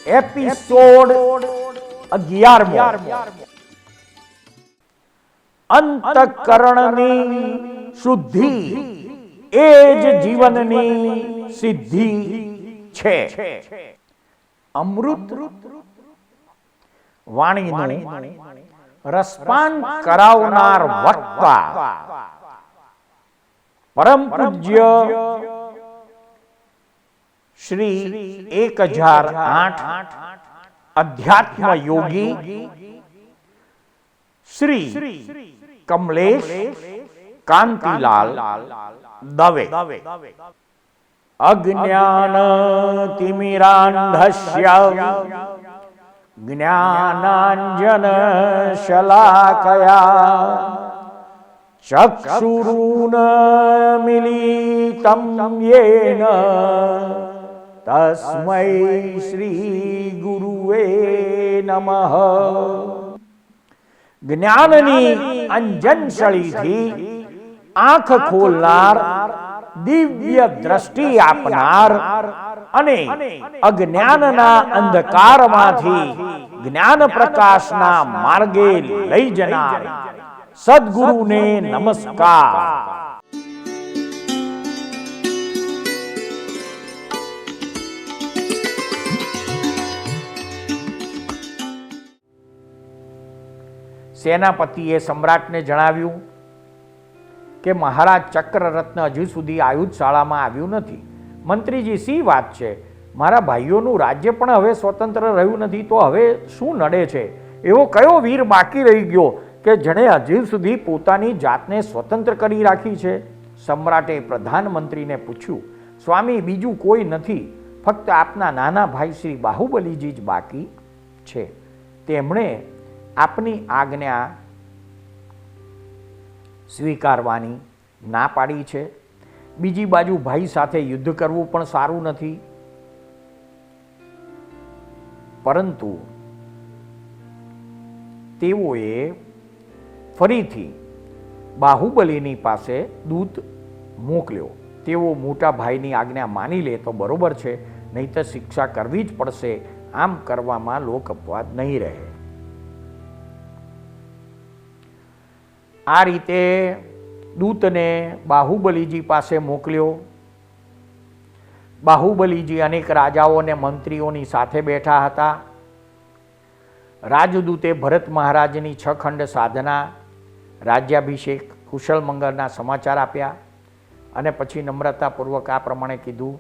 Episode 11મો અંતઃકરણની શુદ્ધિ એ જ જીવનની સિદ્ધિ છે. અમૃત વાણીનું રસપાન કરાવનાર વક્તા પરમ પૂજ્ય શ્રી 1008 અધ્યાત્મ યોગી શ્રી કમલેશ કાંતિલાલ દવે. અજ્ઞાન તિમિરાંધસ્ય જ્ઞાનાંજન શલાકયા ચક્ષુરુન્મીલિतं યેન તસ્મૈ શ્રી ગુરુવે નમઃ. જ્ઞાનની અંજનશળીથી આંખ ખોલનાર, દિવ્ય દ્રષ્ટિ આપનાર અને અજ્ઞાનના અંધકારમાંથી જ્ઞાન પ્રકાશના માર્ગે લઈ જનાર સદ્ગુરુને નમસ્કાર. સેનાપતિએ સમ્રાટને જણાવ્યું કે મહારાજ ચક્રરત્ન હજુ સુધી આયુધશાળામાં આવ્યું નથી. મંત્રીજી, સી વાત છે? મારા ભાઈઓનું રાજ્ય પણ હવે સ્વતંત્ર રહ્યું નથી, તો હવે શું નડે છે? એવો કયો વીર બાકી રહી ગયો કે જેણે હજુ સુધી પોતાની જાતને સ્વતંત્ર કરી રાખી છે? સમ્રાટે પ્રધાનમંત્રીને પૂછ્યું, સ્વામી, બીજું કોઈ નથી, ફક્ત આપના નાના ભાઈ શ્રી બાહુબલીજી જ બાકી છે. તેમણે આપની આજ્ઞા સ્વીકારવાની ના પાડી છે. બીજી બાજુ ભાઈ સાથે યુદ્ધ કરવું પણ સારું નથી, પરંતુ તેઓએ ફરીથી બાહુબલીની પાસે દૂત મોકલ્યો. તેઓ મોટા ભાઈની આજ્ઞા માની લે તો બરોબર છે, નહીં તો શિક્ષા કરવી જ પડશે. આમ કરવામાં લોક અપવાદ નહીં રહે. આ રીતે દૂતને બાહુબલીજી પાસે મોકલ્યો. બાહુબલીજી અનેક રાજાઓ અને મંત્રીઓની સાથે બેઠા હતા. રાજદૂતે ભરત મહારાજની 6 ખંડ સાધના, રાજ્યાભિષેક, કુશળ મંગળના સમાચાર આપ્યા અને પછી નમ્રતાપૂર્વક આ પ્રમાણે કીધું,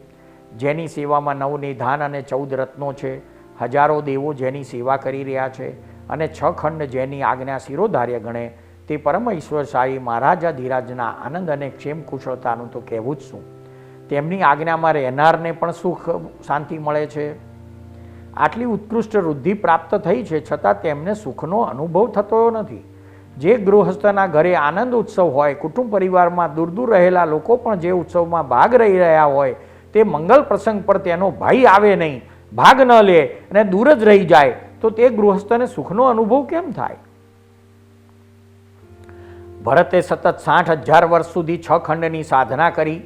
જેની સેવામાં 9 નિધાન અને 14 રત્નો છે, હજારો દેવો જેની સેવા કરી રહ્યા છે અને 6 ખંડ જેની આજ્ઞા શિરોધાર્ય ગણે, તે પરમ ઈશ્વરશાહી મહારાજા ધીરાજના આનંદ અને ક્ષેમ કુશળતાનું તો કહેવું જ શું. તેમની આજ્ઞામાં રહેનારને પણ સુખ શાંતિ મળે છે. આટલી ઉત્કૃષ્ટ વૃદ્ધિ પ્રાપ્ત થઈ છે, છતાં તેમને સુખનો અનુભવ થતો નથી. જે ગૃહસ્થના ઘરે આનંદ ઉત્સવ હોય, કુટુંબ પરિવારમાં દૂર દૂર રહેલા લોકો પણ જે ઉત્સવમાં ભાગ રહી રહ્યા હોય, તે મંગલ પ્રસંગ પર તેનો ભાઈ આવે નહીં, ભાગ ન લે અને દૂર જ રહી જાય, તો તે ગૃહસ્થને સુખનો અનુભવ કેમ થાય? ભરતે સતત 60,000 વર્ષ સુધી 6 ખંડની સાધના કરી.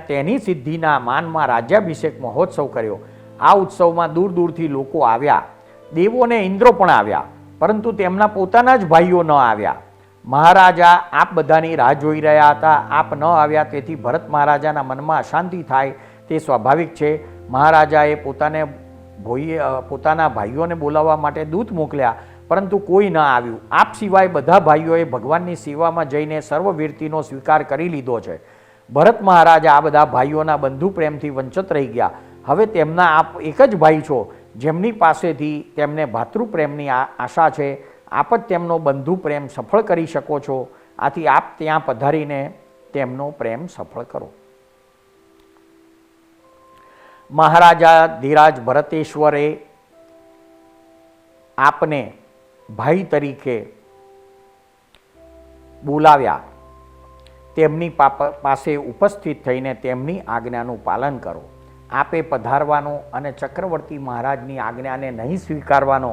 તેની સિદ્ધિના માનમાં રાજ્યાભિષેક મહોત્સવ કર્યો. આ ઉત્સવમાં દૂર દૂરથી લોકો આવ્યા. દેવો અને ઇન્દ્રો પણ આવ્યા, પરંતુ તેમના પોતાના જ ભાઈઓ ન આવ્યા. મહારાજા આપ બધાની રાહ જોઈ રહ્યા હતા. આપ ન આવ્યા, તેથી ભરત મહારાજાના મનમાં અશાંતિ થાય તે સ્વાભાવિક છે. મહારાજાએ પોતાના ભાઈઓને બોલાવવા માટે દૂત મોકલ્યા, પરંતુ કોઈ ન આવ્યું. આપ સિવાય બધા ભાઈઓએ ભગવાનની સેવામાં જઈને સર્વવીરતીનો સ્વીકાર કરી લીધો છે. ભરત મહારાજા આ બધા ભાઈઓના બંધુ પ્રેમથી વંચિત રહી ગયા. હવે તેમના આપ એક જ ભાઈ છો, જેમની પાસેથી તેમને ભાતૃપ્રેમની આશા છે. આપ જ તેમનો બંધુ પ્રેમ સફળ કરી શકો છો. આથી આપ ત્યાં પધારીને તેમનો પ્રેમ સફળ કરો. મહારાજા ધીરાજ ભરતેશ્વરે આપને ભાઈ તરીકે બોલાવ્યા. તેમની પાસે ઉપસ્થિત થઈને તેમની આજ્ઞાનું પાલન કરો. આપે પધારવાનો અને ચક્રવર્તી મહારાજની આજ્ઞાને નહીં સ્વીકારવાનો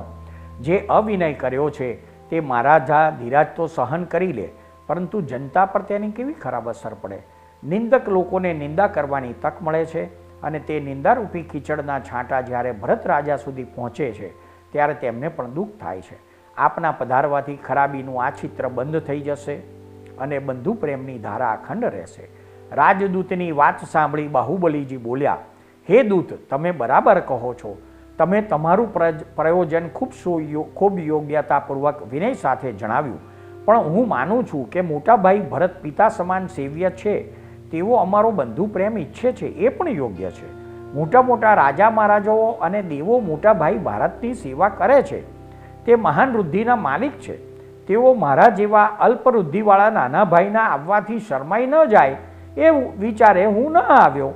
જે અવિનય કર્યો છે, તે મહારાજા ધીરાજ તો સહન કરી લે, પરંતુ જનતા પર તેની કેવી ખરાબ અસર પડે. નિંદક લોકોને નિંદા કરવાની તક મળે છે અને તે નિંદારૂપી કીચડના છાંટા જ્યારે ભરત રાજા સુધી પહોંચે છે ત્યારે તેમને પણ દુઃખ થાય છે. આપના પધારવાથી ખરાબીનું આ ચિત્ર બંધ થઈ જશે અને બંધુ પ્રેમની ધારા અખંડ રહેશે. રાજદૂતની વાત સાંભળી બાહુબલીજી બોલ્યા, હે દૂત, તમે બરાબર કહો છો. તમે તમારું પ્રયોજન ખૂબ યોગ્યતાપૂર્વક વિનય સાથે જણાવ્યું, પણ હું માનું છું કે મોટા ભાઈ ભરત પિતા સમાન સેવ્ય છે, તેવો અમારો બંધુ પ્રેમ ઈચ્છે છે એ પણ યોગ્ય છે. મોટા મોટા રાજા મહારાજાઓ અને દેવો મોટા ભાઈ ભારતની સેવા કરે છે, તે મહાન વૃદ્ધિના માલિક છે. તેઓ મારા જેવા અલ્પવૃદ્ધિવાળા નાના ભાઈના આવવાથી શરમાઈ ન જાય એ વિચારે હું ન આવ્યો.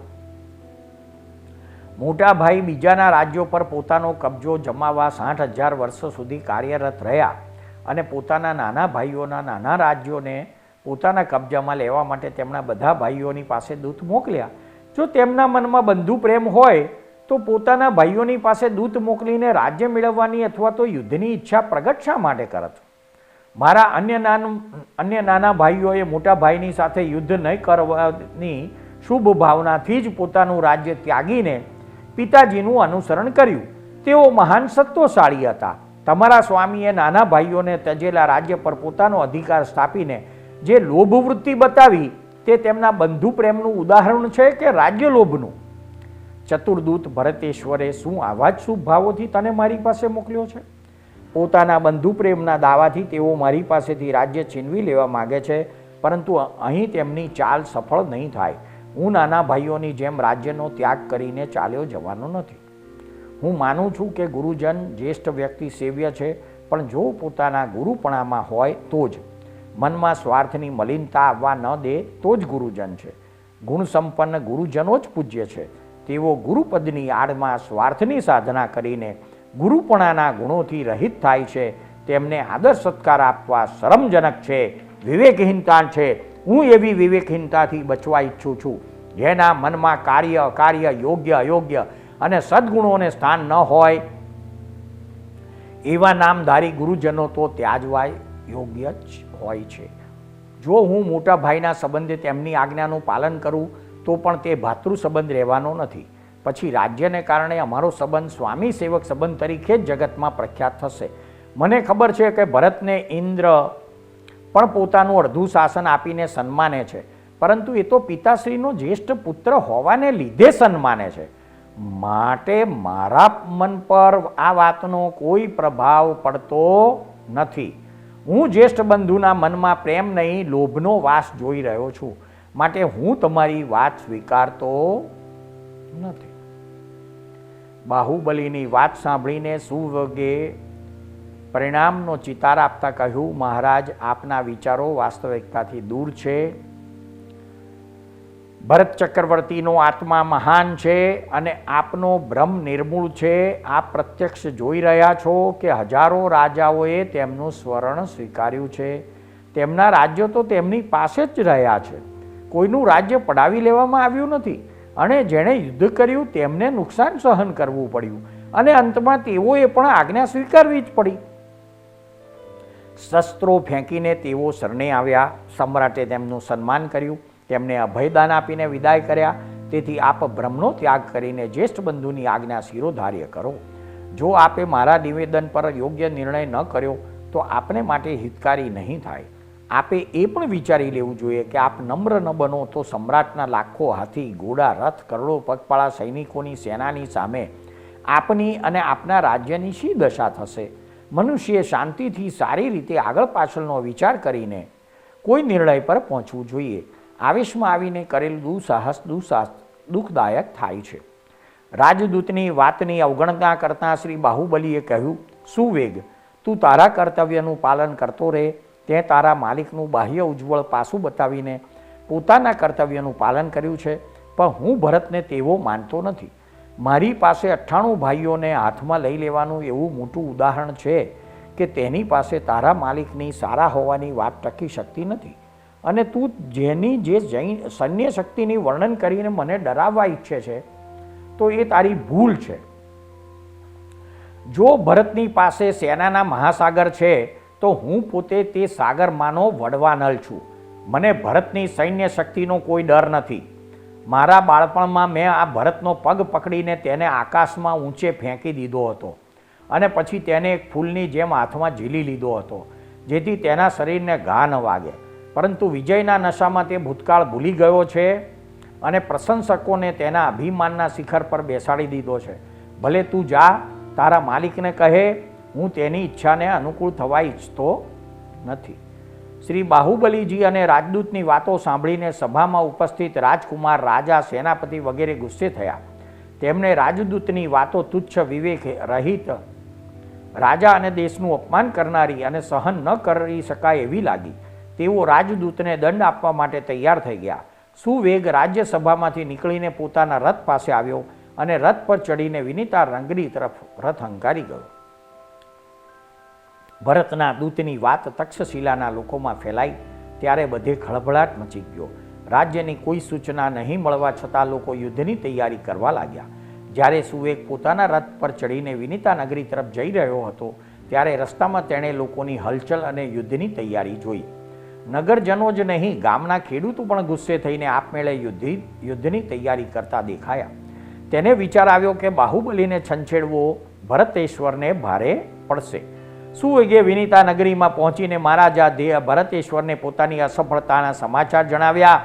મોટા ભાઈ બીજાના રાજ્યો પર પોતાનો કબજો જમાવવા 60,000 વર્ષ સુધી કાર્યરત રહ્યા અને પોતાના નાના ભાઈઓના નાના રાજ્યોને પોતાના કબજામાં લેવા માટે તેમના બધા ભાઈઓની પાસે દૂત મોકલ્યા. જો તેમના મનમાં બંધુ પ્રેમ હોય તો પોતાના ભાઈઓની પાસે દૂત મોકલીને રાજ્ય મેળવવાની અથવા તો યુદ્ધની ઈચ્છા પ્રગટ શા માટે કરત? મારા અન્ય નાના ભાઈઓએ મોટા ભાઈની સાથે યુદ્ધ નહીં કરવાની શુભ ભાવનાથી જ પોતાનું રાજ્ય ત્યાગીને પિતાજીનું અનુસરણ કર્યું. તેઓ મહાન સત્વશાળી હતા. તમારા સ્વામીએ નાના ભાઈઓને તજેલા રાજ્ય પર પોતાનો અધિકાર સ્થાપીને જે લોભવૃત્તિ બતાવી તે તેમના બંધુ પ્રેમનું ઉદાહરણ છે કે રાજ્ય લોભનું? ચતુર્દૂત ભરતેશ્વરે શું આવા જ શુભ ભાવોથી તને મારી પાસે મોકલ્યો છે? પોતાના બંધુ પ્રેમના દાવાથી તેઓ મારી પાસેથી રાજ્ય છીનવી લેવા માગે છે, પરંતુ અહીં તેમની ચાલ સફળ નહીં થાય. હું નાના ભાઈઓની જેમ રાજ્યનો ત્યાગ કરીને ચાલ્યો જવાનો નથી. હું માનું છું કે ગુરુજન જ્યેષ્ઠ વ્યક્તિ સેવ્ય છે, પણ જો પોતાના ગુરુપણામાં હોય તો જ, મનમાં સ્વાર્થની મલિનતા આવવા ન દે તો જ ગુરુજન છે. ગુણસંપન્ન ગુરુજનો જ પૂજ્ય છે. તેઓ ગુરુપદની આડમાં સ્વાર્થની સાધના કરીને ગુરુપણાના ગુણોથી રહિત થાય છે. તેમને આદર સત્કાર આપવા શરમજનક છે, વિવેકહીનતા છે. હું એવી વિવેકહીનતાથી બચવા ઈચ્છું છું જેના મનમાં કાર્ય અકાર્ય, યોગ્ય અયોગ્ય અને સદગુણોને સ્થાન ન હોય. એવા નામધારી ગુરુજનો તો ત્યાજવા યોગ્ય જ હોય છે. જો હું મોટા ભાઈના સંબંધે તેમની આજ્ઞાનું પાલન કરું તો પણ તે ભાતૃ સંબંધ રહેવાનો નથી. પછી રાજ્યને કારણે અમારો સંબંધ સ્વામી સેવક સંબંધ તરીકે જ જગતમાં પ્રખ્યાત થશે. મને ખબર છે કે ભરતને ઇન્દ્ર પણ પોતાનું અડધું શાસન આપીને સન્માને છે, પરંતુ એ તો પિતાશ્રીનો જ્યેષ્ઠ પુત્ર હોવાને લીધે સન્માને છે. માટે મારા મન પર આ વાતનો કોઈ પ્રભાવ પડતો નથી. હું જ્યેષ્ઠ બંધુના મનમાં પ્રેમ નહીં, લોભનો વાસ જોઈ રહ્યો છું. માટે હું તમારી વાત સ્વીકારતો નથી. બાહુબલીની વાત સાંભળીને સુવગે પરિણામનો ચિતાર આપતા કહ્યું, મહારાજ, આપના વિચારો વાસ્તવિકતાથી દૂર છે. ભરત ચક્રવર્તીનો આત્મા મહાન છે અને આપનો ભ્રમ નિર્મૂળ છે. આપ પ્રત્યક્ષ જોઈ રહ્યા છો કે હજારો રાજાઓએ તેમનું સ્મરણ સ્વીકાર્યું છે. તેમના રાજ્યો તો તેમની પાસે જ રહ્યા છે. કોઈનું રાજ્ય પડાવી લેવામાં આવ્યું નથી અને જેણે યુદ્ધ કર્યું તેમને નુકસાન સહન કરવું પડ્યું અને અંતમાં તેઓએ પણ આજ્ઞા સ્વીકારવી જ પડી. શસ્ત્રો ફેંકીને તેઓ શરણે આવ્યા. સમ્રાટે તેમનું સન્માન કર્યું, તેમને અભયદાન આપીને વિદાય કર્યા. તેથી આપ બ્રહ્મનો ત્યાગ કરીને જ્યેષ્ઠ બંધુની આજ્ઞા શિરોધાર્ય કરો. જો આપે મારા નિવેદન પર યોગ્ય નિર્ણય ન કર્યો તો આપને માટે હિતકારી નહીં થાય. આપે એ પણ વિચારી લેવું જોઈએ કે આપ નમ્ર ન બનો તો સમ્રાટના લાખો હાથી, ઘોડા, રથ, કરોડો પગપાળા સૈનિકોની સેનાની સામે આપની અને આપના રાજ્યની શી દશા થશે? મનુષ્યએ શાંતિથી સારી રીતે આગળ પાછળનો વિચાર કરીને કોઈ નિર્ણય પર પહોંચવું જોઈએ. આવેશમાં આવીને કરેલું દુઃસાહસ દુઃખદાયક થાય છે. રાજદૂતની વાતની અવગણના કરતાં શ્રી બાહુબલીએ કહ્યું, સુવેગ, તું તારા કર્તવ્યનું પાલન કરતો રહે. તે તારા માલિકનું બાહ્ય ઉજ્જવળ પાસું બતાવીને પોતાના કર્તવ્યનું પાલન કર્યું છે, પણ હું ભરતને તેવો માનતો નથી. મારી પાસે 98 ભાઈઓને હાથમાં લઈ લેવાનું એવું મોટું ઉદાહરણ છે કે તેની પાસે તારા માલિકની સારા હોવાની વાત ટકી શકતી નથી. અને તું જેની જે સૈન્ય શક્તિની વર્ણન કરીને મને ડરાવવા ઈચ્છે છે તો એ તારી ભૂલ છે. જો ભરતની પાસે સેનાના મહાસાગર છે તો હું પોતે તે સાગરમાંનો વડવાનલ છું. મને ભરતની સૈન્ય શક્તિનો કોઈ ડર નથી. મારા બાળપણમાં મેં આ ભરતનો પગ પકડીને તેને આકાશમાં ઊંચે ફેંકી દીધો હતો અને પછી તેને એક ફૂલની જેમ હાથમાં ઝીલી લીધો હતો, જેથી તેના શરીરને ઘા ન વાગે. પરંતુ વિજયના નશામાં તે ભૂતકાળ ભૂલી ગયો છે અને પ્રશંસકોને તેના અભિમાનના શિખર પર બેસાડી દીધો છે. ભલે તું જા, તારા માલિકને કહે, હું તેની ઈચ્છાને અનુકૂળ થવા ઈચ્છતો નથી. શ્રી બાહુબલીજી અને રાજદૂતની વાતો સાંભળીને સભામાં ઉપસ્થિત રાજકુમાર, રાજા, સેનાપતિ વગેરે ગુસ્સે થયા. તેમને રાજદૂતની વાતો તુચ્છ, વિવેક રહિત, રાજા અને દેશનું અપમાન કરનારી અને સહન ન કરી શકાય એવી લાગી. તેઓ રાજદૂતને દંડ આપવા માટે તૈયાર થઈ ગયા. સુવેગ રાજ્યસભામાંથી નીકળીને પોતાના રથ પાસે આવ્યો અને રથ પર ચડીને વિનીતા નગરી તરફ રથ હંકારી ગયો. ભરતના દૂતની વાત તક્ષશિલાના લોકોમાં ફેલાઈ ત્યારે બધે ખળભળાટ મચી ગયો. રાજ્યની કોઈ સૂચના નહીં મળવા છતાં લોકો યુદ્ધની તૈયારી કરવા લાગ્યા. જ્યારે સુવેગ પોતાના રથ પર ચડીને વિનીતા નગરી તરફ જઈ રહ્યો હતો ત્યારે રસ્તામાં તેણે લોકોની હલચલ અને યુદ્ધની તૈયારી જોઈ. નગરજનો જ નહીં, ગામના ખેડૂતો પણ ગુસ્સે થઈને આપમેળે યુદ્ધની તૈયારી કરતા દેખાયા. તેને વિચાર આવ્યો કે બાહુબલીને છંછેડવો ભરતેશ્વરને ભારે પડશે. સુવેગે વિનીતા નગરીમાં પહોંચીને મહારાજા ભરતેશ્વરને પોતાની અસફળતાના સમાચાર જણાવ્યા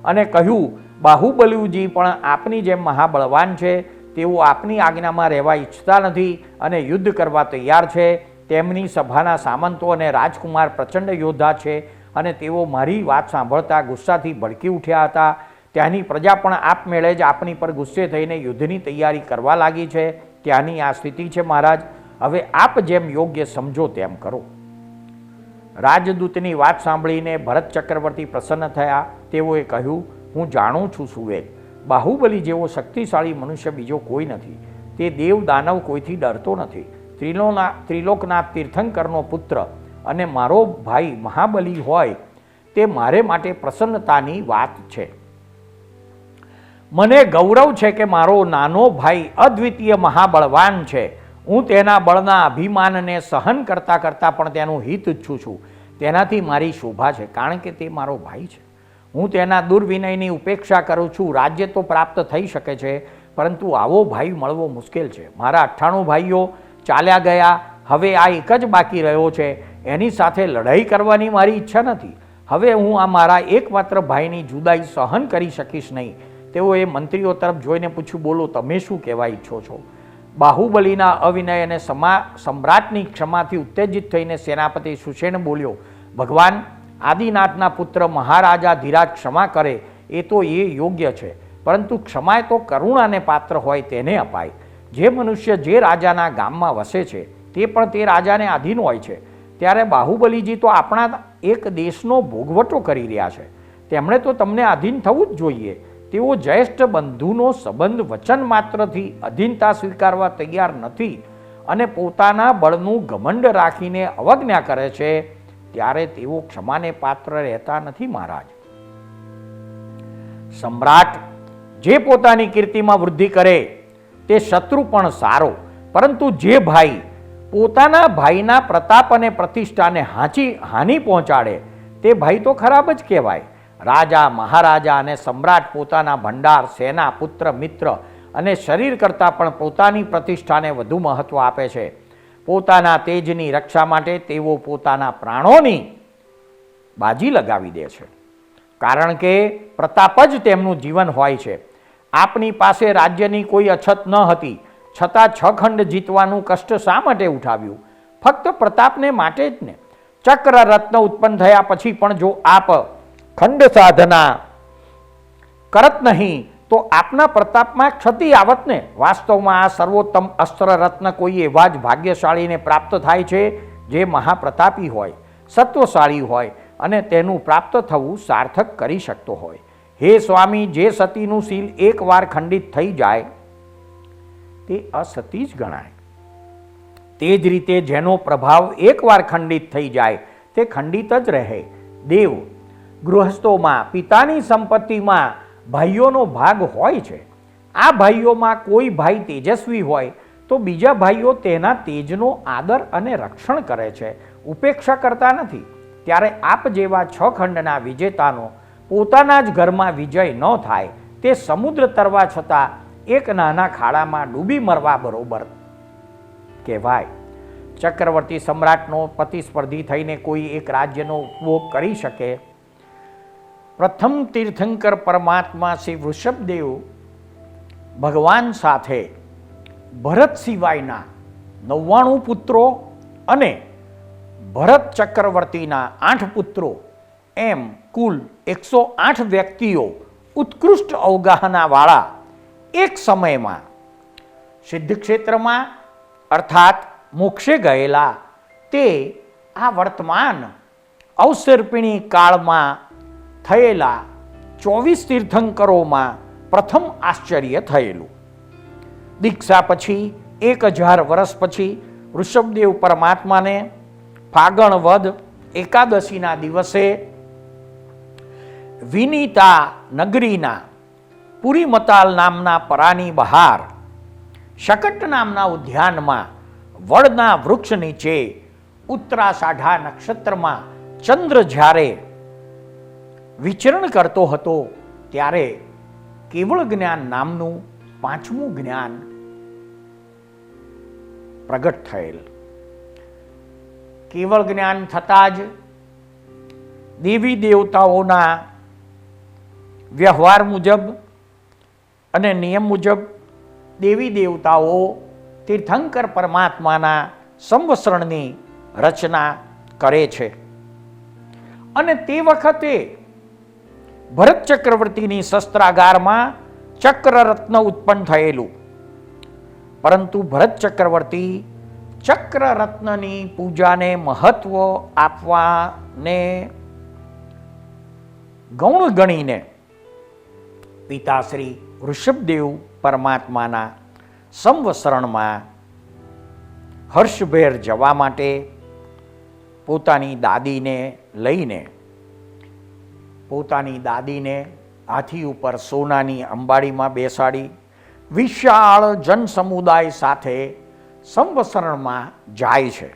અને કહ્યું, બાહુબલીજી પણ આપની જેમ મહાબળવાન છે. તેઓ આપની આજ્ઞામાં રહેવા ઈચ્છતા નથી અને યુદ્ધ કરવા તૈયાર છે. તેમની સભાના સામંતો અને રાજકુમાર પ્રચંડ યોદ્ધા છે અને તેઓ મારી વાત સાંભળતા ગુસ્સાથી ભડકી ઉઠ્યા હતા. ત્યાંની પ્રજા પણ આપમેળે જ આપની પર ગુસ્સે થઈને યુદ્ધની તૈયારી કરવા લાગી છે. ત્યાંની આ સ્થિતિ છે મહારાજ. હવે આપ જેમ યોગ્ય સમજો તેમ કરો. રાજદૂતની વાત સાંભળીને ભરત ચક્રવર્તી પ્રસન્ન થયા. તેઓએ કહ્યું, હું જાણું છું સુવેગ, બાહુબલી જેવો શક્તિશાળી મનુષ્ય બીજો કોઈ નથી. તે દેવ દાનવ કોઈથી ડરતો નથી. ત્રિલોકનાથ તીર્થંકરનો પુત્ર અને મારો ભાઈ મહાબલી હોય તે મારે માટે પ્રસન્નતાની વાત છે. મને ગૌરવ છે કે મારો નાનો ભાઈ અદ્વિતીય મહાબળવાન છે. હું તેના બળના અભિમાનને સહન કરતાં કરતાં પણ તેનું હિત ઈચ્છું છું. તેનાથી મારી શોભા છે, કારણ કે તે મારો ભાઈ છે. હું તેના દુર્વિનયની ઉપેક્ષા કરું છું. રાજ્ય તો પ્રાપ્ત થઈ શકે છે, પરંતુ આવો ભાઈ મળવો મુશ્કેલ છે. મારા 98 ભાઈઓ ચાલ્યા ગયા, હવે આ એક જ બાકી રહ્યો છે. એની સાથે લડાઈ કરવાની મારી ઈચ્છા નથી. હવે હું આ મારા એકમાત્ર ભાઈની જુદાઈ સહન કરી શકીશ નહીં. તેઓએ મંત્રીઓ તરફ જોઈને પૂછ્યું, બોલો, તમે શું કહેવા ઈચ્છો છો? બાહુબલીના અવિનય અને સમ્રાટની ક્ષમાથી ઉત્તેજિત થઈને સેનાપતિ સુષેણ બોલ્યો, ભગવાન, આદિનાથના પુત્ર મહારાજા ધીરાજ ક્ષમા કરે એ તો એ યોગ્ય છે, પરંતુ ક્ષમા તો કરુણાને પાત્ર હોય તેને અપાય. જે મનુષ્ય જે રાજાના ગામમાં વસે છે તે પણ તે રાજાને આધીન હોય છે. ત્યારે બાહુબલીજી તો આપણા એક દેશનો ભોગવટો કરી રહ્યા છે. તેમણે તો તમને આધીન થવું જ જોઈએ. તેઓ જ્યેષ્ઠ બંધુનો સંબંધ વચન માત્રથી અધીનતા સ્વીકારવા તૈયાર નથી અને પોતાના બળનું ઘમંડ રાખીને અવજ્ઞા કરે છે. ત્યારે તેઓ ક્ષમાને પાત્ર રહેતા નથી મહારાજ. સમ્રાટ જે પોતાની કીર્તિમાં વૃદ્ધિ કરે તે શત્રુ પણ સારો, પરંતુ જે ભાઈ પોતાના ભાઈના પ્રતાપ અને પ્રતિષ્ઠાને હાનિ પહોંચાડે તે ભાઈ તો ખરાબ જ કહેવાય. રાજા, મહારાજા અને સમ્રાટ પોતાના ભંડાર, સેના, પુત્ર, મિત્ર અને શરીર કરતાં પણ પોતાની પ્રતિષ્ઠાને વધુ મહત્વ આપે છે. પોતાના તેજની રક્ષા માટે તેઓ પોતાના પ્રાણોની બાજી લગાવી દે છે, કારણ કે પ્રતાપ જ તેમનું જીવન હોય છે. આપની પાસે રાજ્યની કોઈ અછત ન હતી, છતાં 6 ખંડ જીતવાનું કષ્ટ શા માટે ઉઠાવ્યું? ફક્ત પ્રતાપને માટે જ ને. ચક્ર રત્ન ઉત્પન્ન થયા પછી પણ જો આપ ખંડ સાધના કરત નહીં તો આપના પ્રતાપમાં ક્ષતિ આવત ને. વાસ્તવમાં આ સર્વોત્તમ અસ્ત્ર રત્ન કોઈ એવા જ ભાગ્યશાળીને પ્રાપ્ત થાય છે જે મહાપ્રતાપી હોય, સત્વશાળી હોય અને તેનું પ્રાપ્ત થવું સાર્થક કરી શકતો હોય. હે સ્વામી, જે સતીનું શીલ એકવાર ખંડિત થઈ જાય તે અસતી જ ગણાય. તે જ રીતે જેનો પ્રભાવ એકવાર ખંડિત થઈ જાય તે ખંડિત જ રહે. દેવ ગૃહસ્થોમાં પિતાની સંપત્તિમાં ભાઈઓનો ભાગ હોય છે. આ ભાઈઓમાં કોઈ ભાઈ તેજસ્વી હોય તો બીજા ભાઈઓ તેના તેજનો આદર અને રક્ષણ કરે છે, ઉપેક્ષા કરતા નથી. ત્યારે આપ જેવા 6 ખંડના વિજેતાનો પોતાના જ ઘરમાં વિજય ન થાય તે સમુદ્ર તરવા છતાં એક નાના ખાડામાં ડૂબી મરવા બરોબર કહેવાય. ચક્રવર્તી સમ્રાટનો પ્રતિસ્પર્ધી થઈને કોઈ એક રાજ્યનો ઉપભોગ કરી શકે. પ્રથમ તીર્થંકર પરમાત્મા શ્રી વૃષભદેવ ભગવાન સાથે ભરત સિવાયના 99 પુત્રો અને ભરત ચક્રવર્તીના 8 પુત્રો એમ કુલ 108 વ્યક્તિઓ ઉત્કૃષ્ટ અવગાહનાવાળા એક સમયમાં સિદ્ધ ક્ષેત્રમાં અર્થાત મોક્ષે ગયેલા તે આ વર્તમાન અવસર્પિણી કાળમાં થયેલા 24 તીર્થંકરોમાં પ્રથમ આશ્ચર્ય થયેલું. દીક્ષા પછી 1000 વર્ષ પછી વૃષભદેવ પરમાત્માને ફાગણ વદ એકાદશીના દિવસે વિનીતા નગરીના પુરીમતાલ નામના પરાની બહાર શકટ નામના ઉદ્યાનમાં વડના વૃક્ષ નીચે ઉત્તરાષાઢા નક્ષત્રમાં ચંદ્ર જ્યારે વિચરણ કરતો હતો ત્યારે કેવળ જ્ઞાન નામનું 5મું જ્ઞાન પ્રગટ થયેલ. કેવળ જ્ઞાન થતાં જ દેવી દેવતાઓના વ્યવહાર મુજબ અને નિયમ મુજબ દેવી દેવતાઓ તીર્થંકર પરમાત્માના સંવત્સરણની રચના કરે છે. અને તે વખતે ભરત ચક્રવર્તીની શસ્ત્રાગારમાં ચક્રરત્ન ઉત્પન્ન થયેલું. પરંતુ ભરત ચક્રવર્તી ચક્રરત્નની પૂજાને મહત્વ આપવાને ગૌણ ગણીને પિતાશ્રી વૃષભદેવ પરમાત્માના સંવત્સરણમાં હર્ષભેર જવા માટે પોતાની દાદીને હાથી ઉપર સોનાની અંબાડીમાં બેસાડી વિશાળ જન સમુદાય સાથે સંવત્સરણમાં જાય છે.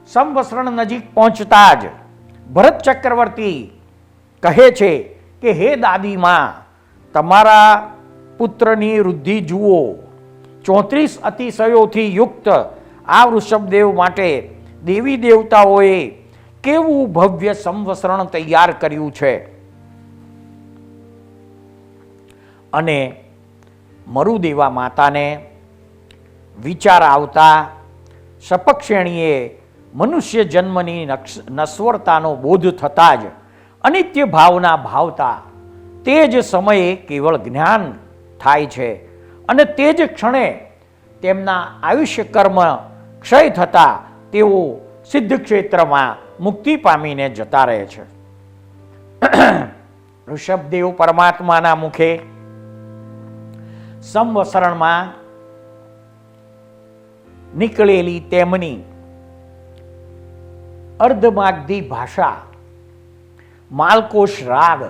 સંવત્સરણ નજીક પહોંચતા જ ભરત ચક્રવર્તી કહે છે કે હે દાદીમાં, તમારા પુત્રની વૃદ્ધિ જુઓ. 34 અતિશયોથી યુક્ત આ વૃષભદેવ માટે દેવી દેવતાઓએ કેવું ભવ્ય સંવત્સરણ તૈયાર કર્યું છે. અને મરુદેવા માતાને વિચાર આવતા સપક્ષેણીએ મનુષ્ય જન્મની નશ્વરતાનો બોધ થતાં જ અનિત્ય ભાવના ભાવતા તે જ સમયે કેવળ જ્ઞાન થાય છે. અને તે જ ક્ષણે તેમના આયુષ્ય કર્મ ક્ષય થતા તેઓ સિદ્ધ ક્ષેત્રમાં મુક્તિ પામીને જતા રહે છે. ઋષભદેવ પરમાત્માના મુખે સંવત્સરણમાં નીકળેલી તેમની અર્ધમાગધી ભાષા, માલકોશ રાગ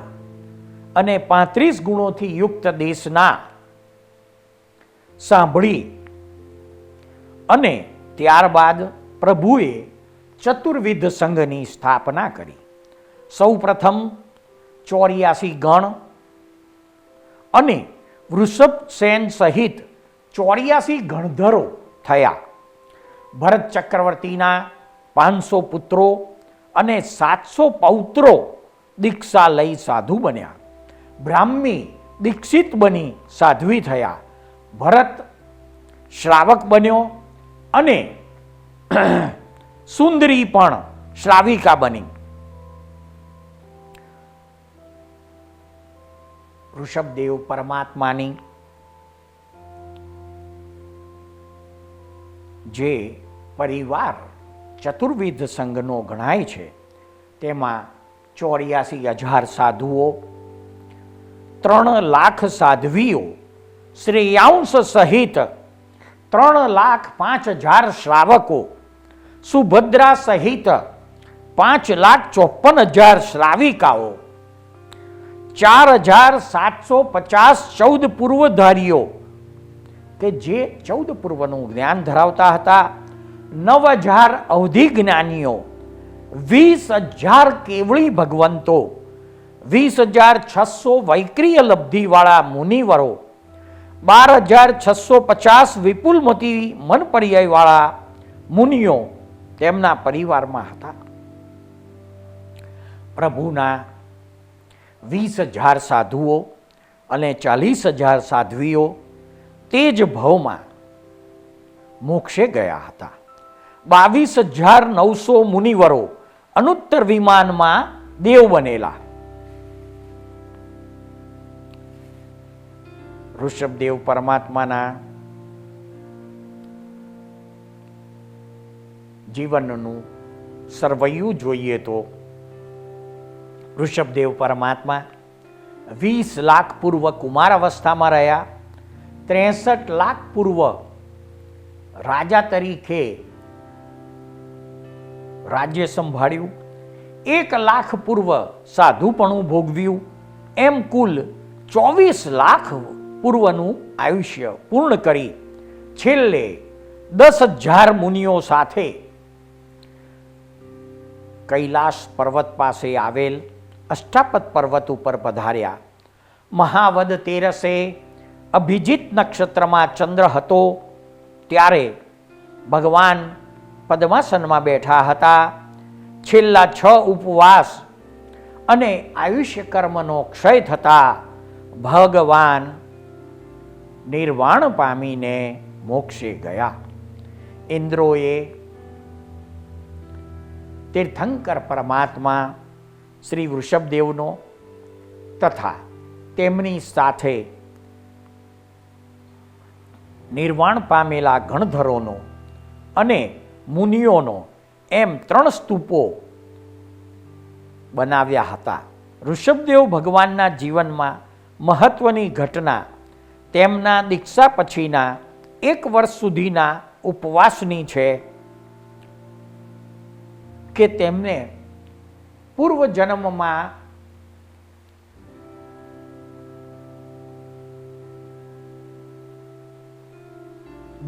અને 35 ગુણોથી યુક્ત દેશના સાંભળી અને ત્યારબાદ પ્રભુએ ચતુર્વિધ સંઘની સ્થાપના કરી. સૌ પ્રથમ 84 ગણ અને વૃષભસેન સહિત 84 ગણધરો થયા. ભરત ચક્રવર્તીના 500 પુત્રો અને 700 પૌત્રો દીક્ષા લઈ સાધુ બન્યા. બ્રાહ્મી દીક્ષિત બની સાધ્વી થયા. ભરત શ્રાવક બન્યો અને સુંદરી પણ શ્રાવિકા બની. ઋષભદેવ પરમાત્માની જે પરિવાર ચતુર્વિધ સંઘનો ગણાય છે તેમાં 84,000 સાધુઓ, 3 લાખ સાધ્વીઓ, શ્રેયાંશ સહિત 3,05,000 શ્રાવકો, સુભદ્રા સહિત 5,54,000 શ્રાવિકાઓ, 4,750 14 પૂર્વધારીઓ કે જે 14 પૂર્વનું જ્ઞાન ધરાવતા હતા, 9,000 અવધિ જ્ઞાનીઓ, 20,000 કેવળી ભગવંતો, 20,600 વૈક્રિય લબ્ધિવાળા મુનિવરો, 12,650 વિપુલમતી મનપર્યાયવાળા મુનિઓ તેમના પરિવારમાં હતા. પ્રભુના 20,000 સાધુઓ અને 40,000 સાધ્વીઓ તે જ ભવમાં મોક્ષે ગયા હતા. 22,900 મુનિવરો અનુત્તર વિમાનમાં દેવ બનેલા. ઋષભદેવ પરમાત્માના જીવનનું સરવૈયું જોઈએ તો ઋષભદેવ પરમાત્મા 20 લાખ પૂર્વ કુમાર અવસ્થામાં રહ્યા, 63 લાખ પૂર્વ રાજા તરીકે રાજ્ય સંભાળ્યું, 1 લાખ પૂર્વ સાધુપણું ભોગવ્યું, એમ કુલ 24 લાખ પૂર્વનું આયુષ્ય પૂર્ણ કરી છેલ્લે 10,000 મુનિઓ સાથે કૈલાસ પર્વત પાસે આવેલ અષ્ટાપદ પર્વત ઉપર પધાર્યા. મહાવદ તેરસે અભિજીત નક્ષત્રમાં ચંદ્ર હતો ત્યારે ભગવાન પદ્માસનમાં બેઠા હતા. છેલ્લા 6 ઉપવાસ અને આયુષ્ય કર્મનો ક્ષય થતા ભગવાન નિર્વાણ પામીને મોક્ષે ગયા. ઇન્દ્રોએ તીર્થંકર પરમાત્મા શ્રી વૃષભદેવનો તથા તેમની સાથે નિર્વાણ પામેલા ગણધરોનો અને મુનિઓનો એમ 3 સ્તૂપો બનાવ્યા હતા. ઋષભદેવ ભગવાનના જીવનમાં મહત્વની ઘટના તેમના દીક્ષા પછીના 1 વર્ષ સુધીના ઉપવાસની છે કે તેમને પૂર્વજન્મમાં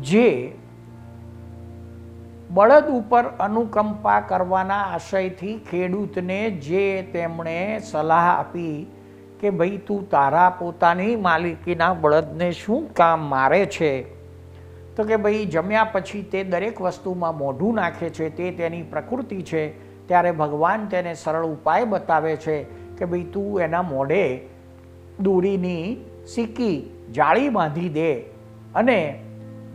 જે બળદ ઉપર અનુકંપા કરવાના આશયથી ખેડૂતને જે તેમણે સલાહ આપી કે ભાઈ તું તારા પોતાની માલિકીના બળદને શું કામ મારે છે, તો કે ભાઈ જમ્યા પછી તે દરેક વસ્તુમાં મોઢું નાખે છે, તે તેની પ્રકૃતિ છે. ત્યારે ભગવાન તેને સરળ ઉપાય બતાવે છે કે ભાઈ તું એના મોઢે દોરીની સિક્કી જાળી બાંધી દે. અને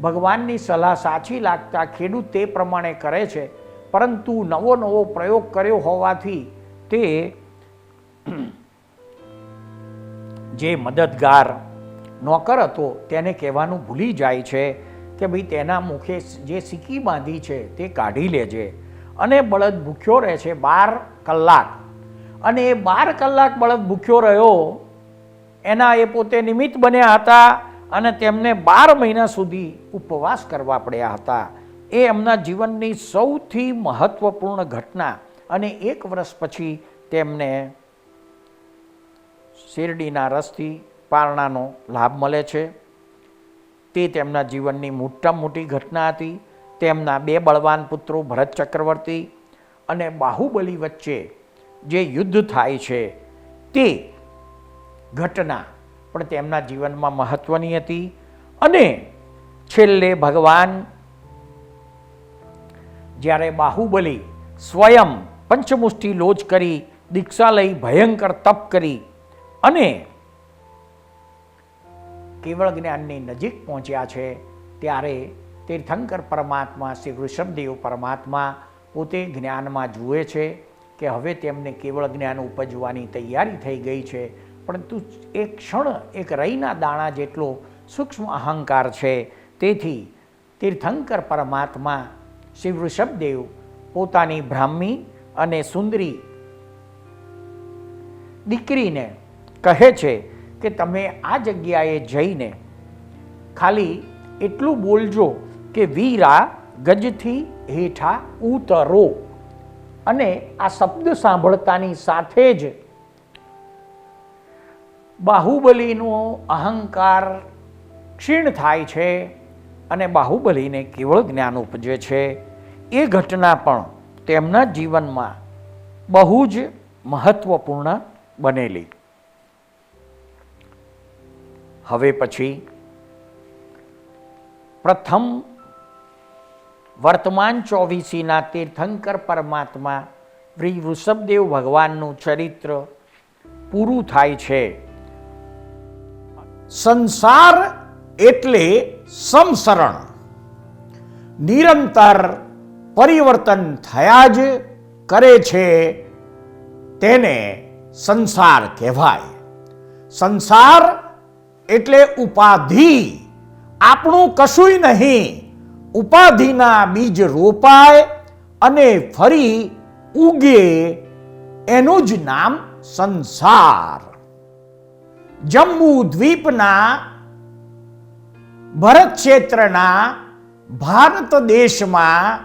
ભગવાનની સલાહ સાચી લાગતા ખેડૂત તે પ્રમાણે કરે છે, પરંતુ નવો નવો પ્રયોગ કર્યો હોવાથી તે જે મદદગાર નોકર હતો તેને કહેવાનું ભૂલી જાય છે કે ભાઈ તેના મુખે જે સિક્કી બાંધી છે તે કાઢી લેજે. અને બળદ ભૂખ્યો રહે છે 12 કલાક. અને એ 12 કલાક બળદ ભૂખ્યો રહ્યો એના એ પોતે નિમિત્ત બન્યા હતા અને તેમને 12 મહિના સુધી ઉપવાસ કરવા પડ્યા હતા. એ એમના જીવનની સૌથી મહત્વપૂર્ણ ઘટના. અને 1 વર્ષ પછી તેમને શેરડીના રસથી પારણાનો લાભ મળે છે. તે તેમના જીવનની મોટામાં મોટી ઘટના હતી. તેમના 2 બળવાન પુત્રો ભરત ચક્રવર્તી અને બાહુબલી વચ્ચે જે યુદ્ધ થાય છે તે ઘટના પણ તેમના જીવનમાં મહત્વની હતી. અને છેલ્લે ભગવાન જ્યારે બાહુબલી સ્વયં પંચમુષ્ટિ લોચ કરી દીક્ષા લઈ ભયંકર તપ કરી અને કેવળ જ્ઞાનની નજીક પહોંચ્યા છે ત્યારે તીર્થંકર પરમાત્મા શ્રી વૃષભદેવ પરમાત્મા પોતે જ્ઞાનમાં જુએ છે કે હવે તેમને કેવળ જ્ઞાન ઉપજવાની તૈયારી થઈ ગઈ છે, પરંતુ એક ક્ષણ એક રઈના દાણા જેટલો સૂક્ષ્મ અહંકાર છે. તેથી તીર્થંકર પરમાત્મા શ્રી વૃષભદેવ પોતાની બ્રાહ્મી અને સુંદરી દીકરીને કહે છે કે તમે આ જગ્યાએ જઈને ખાલી એટલું બોલજો કે વીરા ગજથી હેઠા ઉતરો. અને આ શબ્દ સાંભળતાની સાથે જ બાહુબલીનો અહંકાર ક્ષીણ થાય છે અને બાહુબલીને કેવળ જ્ઞાન ઉપજે છે. એ ઘટના પણ તેમના જીવનમાં બહુ જ મહત્વપૂર્ણ બનેલી. હવે પછી પ્રથમ વર્તમાન 24ના તીર્થંકર પરમાત્મા શ્રી વૃષભદેવ ભગવાનનું ચરિત્ર પૂરું થાય છે. સંસાર એટલે સમસરણ, નિરંતર પરિવર્તન થયા જ કરે છે, તેને સંસાર કહેવાય. સંસાર એટલે ઉપાધિ, આપણું કશુંય નહીં. ઉપાધિના બીજ રોપાય અને ફરી ઉગે, એનું જ નામ સંસાર. જંબુ દ્વીપના ભરત ક્ષેત્રના ભારત દેશમાં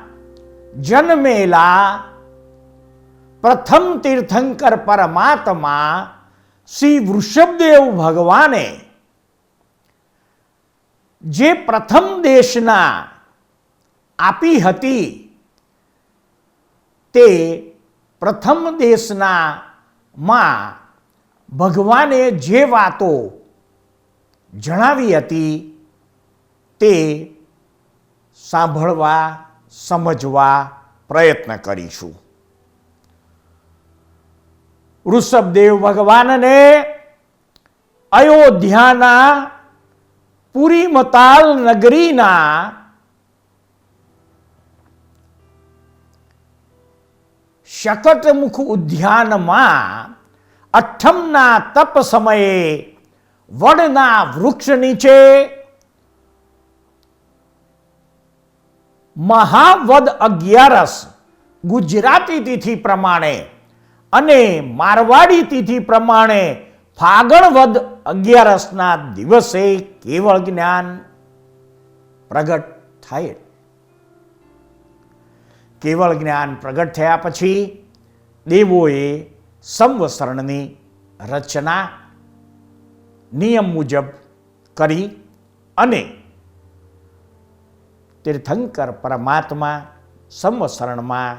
જન્મેલા પ્રથમ તીર્થંકર પરમાત્મા શ્રી વૃષભદેવ ભગવાને જે પ્રથમ દેશના આપી હતી, તે પ્રથમ દેશના માં ભગવાને જે વાતો જણાવી હતી તે સાંભળવા, સમજવા પ્રયત્ન કરીશું. વૃષભદેવ ભગવાનને અયોધ્યાના પુરીમતાલ નગરીના શકટમુખ ઉદ્યાનમાં અઠ્ઠમના તપ સમયે વડના વૃક્ષ નીચે મહાવદ 11 ગુજરાતી તિથિ પ્રમાણે અને મારવાડી તિથિ પ્રમાણે ફાગણ વદ 11ના દિવસે કેવળ જ્ઞાન પ્રગટ થાય. કેવળ જ્ઞાન પ્રગટ થયા પછી દેવોએ સંવત્સરણની રચના નિયમ મુજબ કરી અને તીર્થંકર પરમાત્મા સંવત્સરણમાં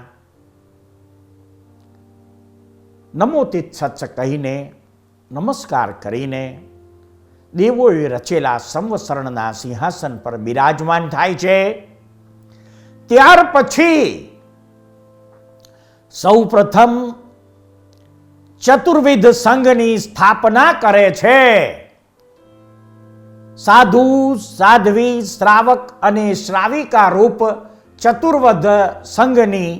નમો તીર્થસત્સ કહીને નમસ્કાર કરીને દેવોએ રચેલા સંવત્સરણના સિંહાસન પર બિરાજમાન થાય છે. ત્યાર પછી સૌ પ્રથમ ચતુર્વિધ સંઘની સ્થાપના કરે છે. સાધુ, સાધ્વી, શ્રાવક અને શ્રાવિકા રૂપ ચતુર્વિધ સંઘની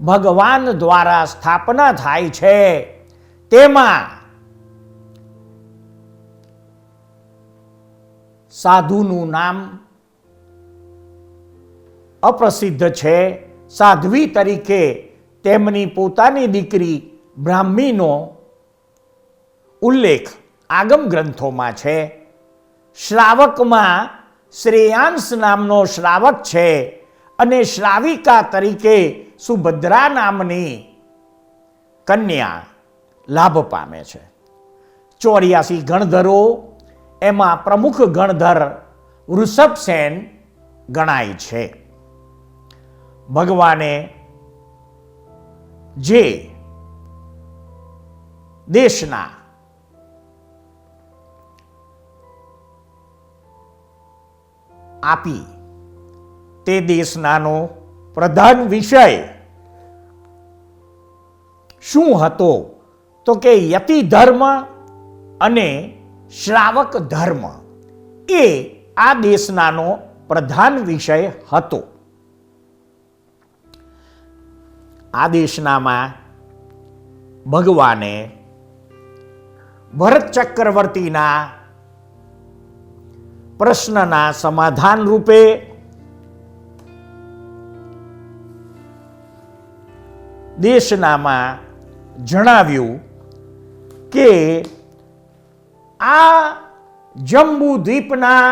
ભગવાન દ્વારા સ્થાપના થાય છે. તેમાં સાધુનું નામ અપ્રસિદ્ધ છે. સાધ્વી તરીકે તેમની પોતાની દીકરી બ્રાહ્મીનો ઉલ્લેખ આગમ ગ્રંથોમાં છે. શ્રાવકમાં શ્રેયાંશ નામનો શ્રાવક છે અને શ્રાવિકા તરીકે સુભદ્રા નામની કન્યા લાભ પામે છે. 84 ગણધરો, એમાં પ્રમુખ ગણધર વૃષભસેન ગણાય છે. ભગવાને જે દેશના આપી તે દેશનાનો પ્રધાન વિષય શું હતો તો કે યતિ ધર્મ અને શ્રાવક ધર્મ એ આ દેશનાનો પ્રધાન વિષય હતો. આ દેશનામાં ભગવાને ભરત ચક્રવર્તીના પ્રશ્નના સમાધાન રૂપે દેશનામાં જણાવ્યું કે આ જંબુ દ્વીપના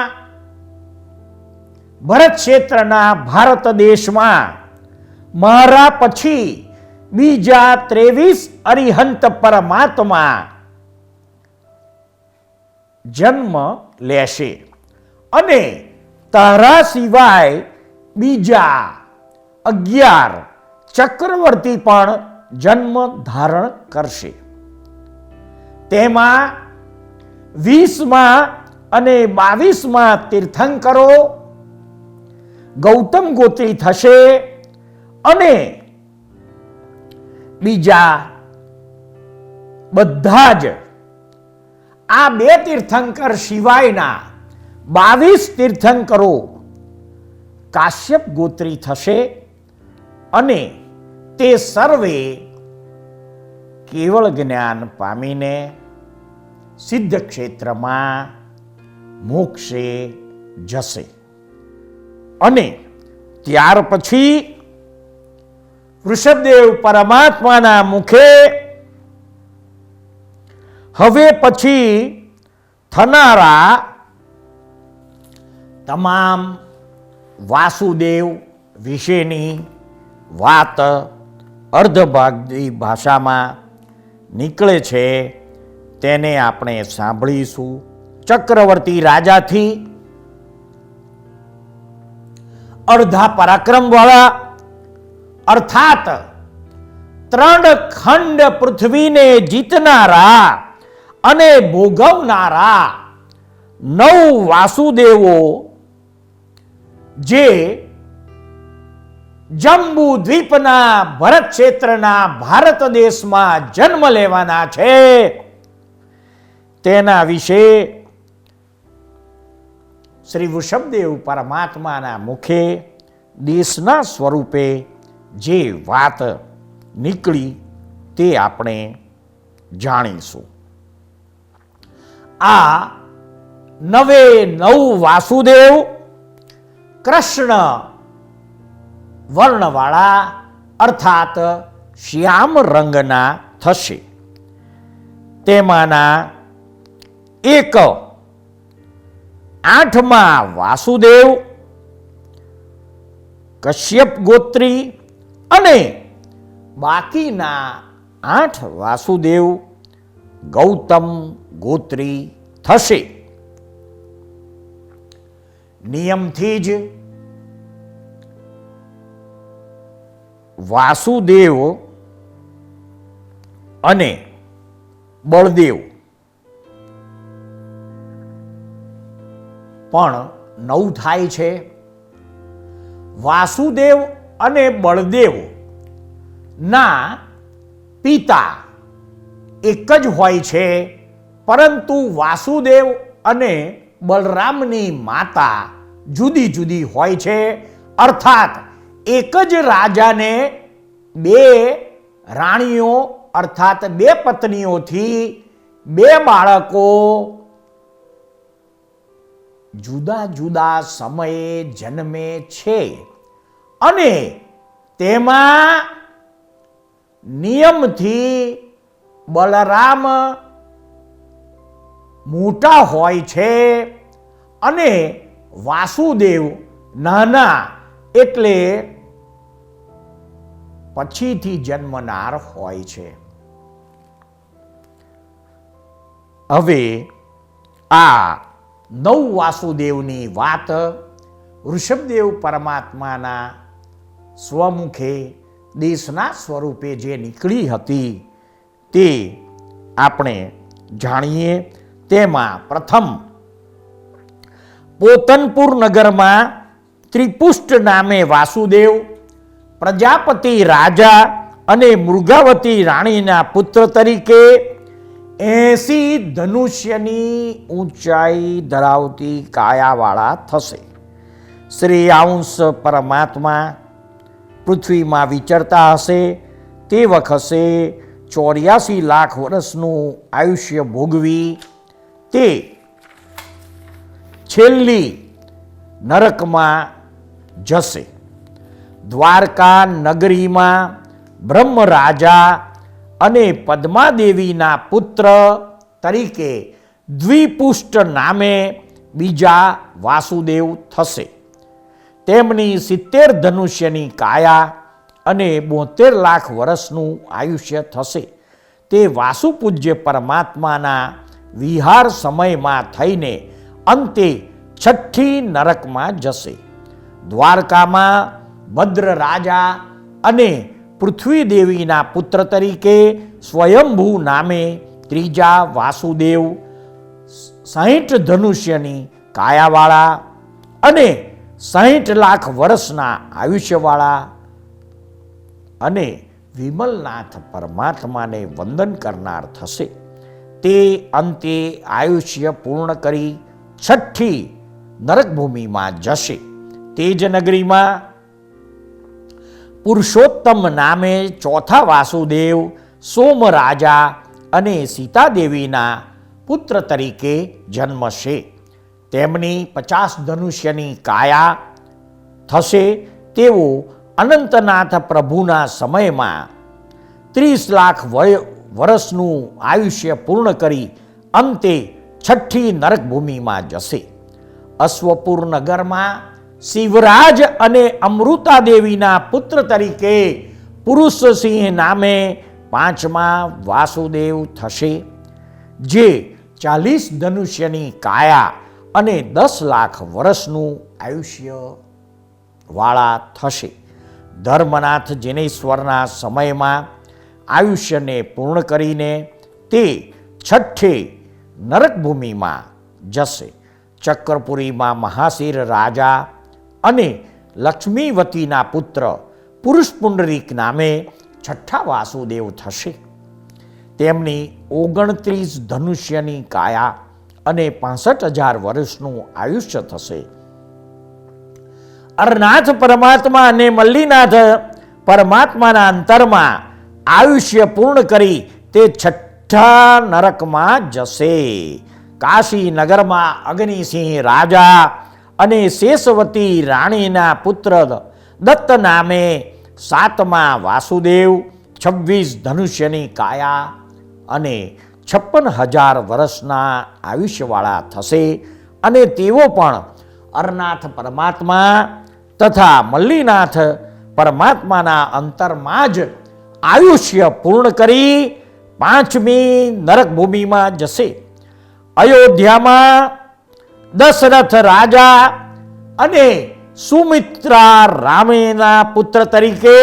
ભરત ક્ષેત્રના ભારત દેશમાં મારા પછી બીજા 23 અરિહંત પરમાત્મા જન્મ લેશે અને તારા સિવાય બીજા 11 ચક્રવર્તી પણ જન્મ ધારણ કરશે. તેમાં 20માં અને 22માં તીર્થંકરો ગૌતમ ગોત્રી થશે અને બીજા બધા જ આ 2 તીર્થંકર સિવાયના 22 તીર્થંકરો કાશ્યપ ગોત્રી થશે અને તે સર્વે કેવળ જ્ઞાન પામીને સિદ્ધ ક્ષેત્રમાં મોક્ષે જશે. અને ત્યાર પછી વૃષભદેવ પરમાત્માના મુખે હવે પછી થનારા તમામ વાસુદેવ વિશેની વાત અર્ધભાગી ભાષામાં નીકળે છે, તેને આપણે સાંભળીશું. ચક્રવર્તી રાજાથી અર્ધા પરાક્રમવાળા અર્થાત 3 ખંડ પૃથ્વીને જીતનારા અને ભોગવનારા 9 વાસુદેવો જે જંબુ દ્વીપના ભરત ક્ષેત્રના ભારત દેશમાં જન્મ લેવાના છે, તેના વિશે શ્રી વૃષભદેવ પરમાત્માના મુખે દેશના સ્વરૂપે જે વાત નીકળી તે આપણે જાણીશું. આ 9 વાસુદેવ કૃષ્ણ વર્ણવાળા અર્થાત શ્યામ રંગના થશે. તેમાંના એક 8મા વાસુદેવ કશ્યપ ગોત્રી અને બાકીના 8 વાસુદેવ ગૌતમ ગોત્રી થશે. નિયમથી જ વાસુદેવ અને બળદેવ પણ 9 થાય છે. વાસુદેવ અને બળદેવ ના પિતા એક જ હોય છે, પરંતુ વાસુદેવ અને બલરામની માતા જુદી જુદી હોય છે. અર્થાત એક જ રાજાને 2 રાણીઓ અર્થાત 2 પત્નીઓથી 2 બાળકો જુદા જુદા સમયે જન્મે છે. અને તેમાં નિયમથી બલરામ મોટા હોય છે અને વાસુદેવ નાના એટલે પછીથી જન્મનાર હોય છે. હવે આ 9 વાસુદેવની વાત વૃષભદેવ પરમાત્માના સ્વમુખે દેશના સ્વરૂપે જે નીકળી હતી તે આપણે જાણીએ. તેમાં પ્રથમ પોતનપુર નગરમાં ત્રિપુષ્ટ નામે વાસુદેવ પ્રજાપતિ રાજા અને મૃગાવતી રાણીના પુત્ર તરીકે 80 ધનુષ્યની ઊંચાઈ ધરાવતી કાયાવાળા થશે. શ્રી અંશ પરમાત્મા પૃથ્વીમાં વિચરતા હશે તે વખતે 84 લાખ વર્ષનું આયુષ્ય ભોગવી તે છેલ્લી નરકમાં જશે. દ્વારકા નગરીમાં બ્રહ્મ રાજા અને પદ્માદેવીના પુત્ર તરીકે દ્વિપુષ્ટ નામે બીજા વાસુદેવ થશે. તેમની 70 ધનુષ્યની કાયા અને 72 લાખ વર્ષનું આયુષ્ય થશે. તે વાસુપૂજ્ય પરમાત્માના વિહાર સમયમાં થઈને અંતે 6ઠી નરકમાં જશે. દ્વારકામાં ભદ્ર રાજા અને પૃથ્વી દેવીના પુત્ર તરીકે સ્વયંભૂ નામે ત્રીજા વાસુદેવ 60 ધનુષ્યની કાયાવાળા અને 60 લાખ વર્ષના આયુષ્યવાળા અને વિમલનાથ પરમાત્માને વંદન કરનાર થશે. તે અંતે આયુષ્ય પૂર્ણ કરી છઠ્ઠી નરકભૂમિમાં જશે. તે જ નગરીમાં પુરુષોત્તમ નામે ચોથા વાસુદેવ સોમરાજા અને સીતાદેવીના પુત્ર તરીકે જન્મશે. તેમની 50 ધનુષ્યની કાયા થશે. તેઓ અનંતનાથ પ્રભુના સમયમાં 30 લાખ વર્ષનું આયુષ્ય પૂર્ણ કરી અંતે છઠ્ઠી નરકભૂમિમાં જશે. અશ્વપુર નગરમાં શિવરાજ અને અમૃતા દેવીના પુત્ર તરીકે પુરુષસિંહ નામે 5મા વાસુદેવ થશે, જે 40 ધનુષ્યની કાયા અને 10 લાખ વર્ષનું આયુષ્ય વાળા થશે. ધર્મનાથ જિનેશ્વરના સમયમાં આયુષ્યને પૂર્ણ કરીને તે છઠ્ઠે નરકભૂમિમાં જશે. ચક્રપુરીમાં મહાશીર રાજા અને લક્ષ્મીવતીના પુત્ર પુરુષપુંડરીક નામે છઠ્ઠા વાસુદેવ થશે. તેમની 29 ધનુષ્યની કાયા અને 65,000 વર્ષનું આયુષ્ય થશે. અરનાથ પરમાત્મા અને મલ્લીનાથ પરમાત્માના અંતરમાં આયુષ્ય પૂર્ણ કરી તે છઠ્ઠા નરકમાં જશે. કાશી નગરમાં અગ્નિસિંહ રાજા અને શેષવતી રાણીના પુત્ર દત્ત નામે 7મા વાસુદેવ 26 ધનુષ્યની કાયા અને 56,000 વર્ષના આયુષ્યવાળા થશે. અને તેઓ પણ અરનાથ પરમાત્મા તથા મલ્લીનાથ પરમાત્માના અંતરમાં જ આયુષ્ય પૂર્ણ કરી 5મી નરકભૂમિમાં જશે. અયોધ્યામાં દશરથ રાજા અને સુમિત્રા રામેના પુત્ર તરીકે